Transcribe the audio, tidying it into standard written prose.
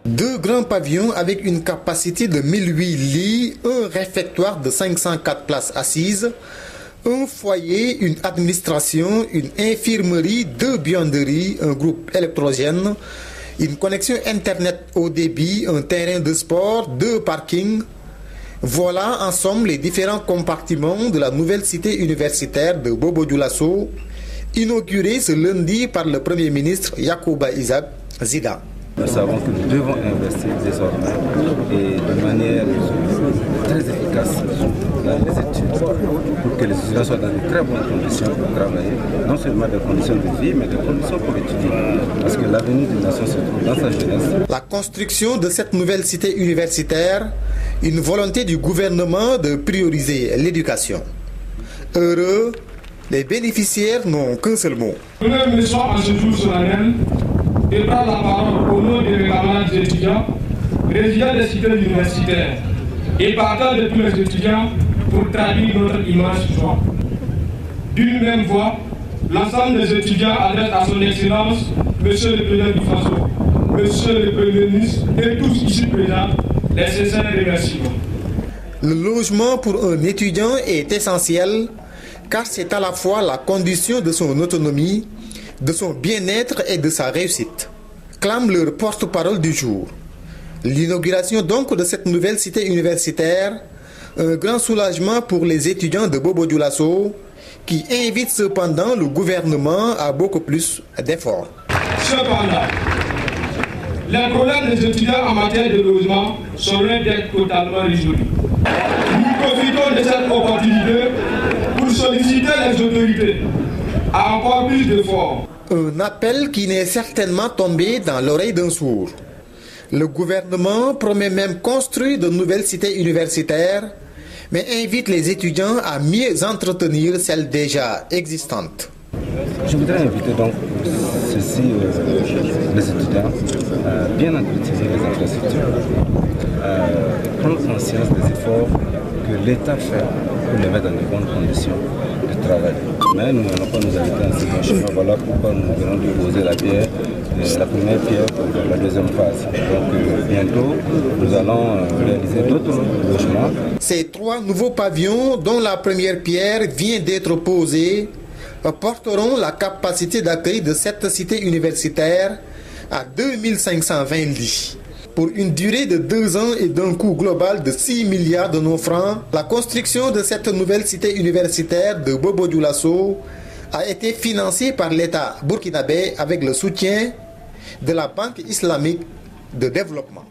Deux grands pavillons avec une capacité de 1008 lits, un réfectoire de 504 places assises, un foyer, une administration, une infirmerie, deux buanderies, un groupe électrogène, une connexion internet haut débit, un terrain de sport, deux parkings. Voilà en somme les différents compartiments de la nouvelle cité universitaire de Bobo Dioulasso, inaugurée ce lundi par le Premier ministre Yacouba Isaac Zida. Nous savons que nous devons investir désormais et de manière très efficace dans les études pour que les étudiants soient dans de très bonnes conditions pour travailler, non seulement des conditions de vie, mais des conditions pour étudier. Parce que l'avenir d'une nation se trouve dans sa jeunesse. La construction de cette nouvelle cité universitaire, une volonté du gouvernement de prioriser l'éducation. Heureux, les bénéficiaires n'ont qu'un seul mot. Premier ministre en ce jour solennel et prendre la parole au nom des camarades étudiants, résidents des cités universitaires et partant de tous les étudiants pour traduire notre immense joie. D'une même voix, l'ensemble des étudiants adresse à son Excellence, Monsieur le Président du Faso, Monsieur le Premier ministre et tous ici présents, les sincères remerciements. Le logement pour un étudiant est essentiel car c'est à la fois la condition de son autonomie, de son bien-être et de sa réussite, clame leur porte-parole du jour. L'inauguration donc de cette nouvelle cité universitaire, un grand soulagement pour les étudiants de Bobo Dioulasso, qui invite cependant le gouvernement à beaucoup plus d'efforts. Cependant, les problèmes des étudiants en matière de logement sont loin d'être totalement résolus. Nous profitons de cette opportunité pour solliciter les autorités à encore plus d'efforts. Un appel qui n'est certainement tombé dans l'oreille d'un sourd. Le gouvernement promet même construire de nouvelles cités universitaires, mais invite les étudiants à mieux entretenir celles déjà existantes. Je voudrais inviter donc les étudiants à bien entretenir les infrastructures, à prendre conscience des efforts que l'État fait pour les mettre dans de bonnes conditions de travail. Mais nous n'allons pas nous arrêter en ce bon chemin. Voilà pourquoi nous venons de poser la première pierre pour la deuxième phase. Donc bientôt, nous allons réaliser d'autres logements. Ces trois nouveaux pavillons, dont la première pierre vient d'être posée, porteront la capacité d'accueil de cette cité universitaire à 2520 lits. Pour une durée de 2 ans et d'un coût global de 6 milliards de nos francs, la construction de cette nouvelle cité universitaire de Bobo Dioulasso a été financée par l'État burkinabé avec le soutien de la Banque islamique de développement.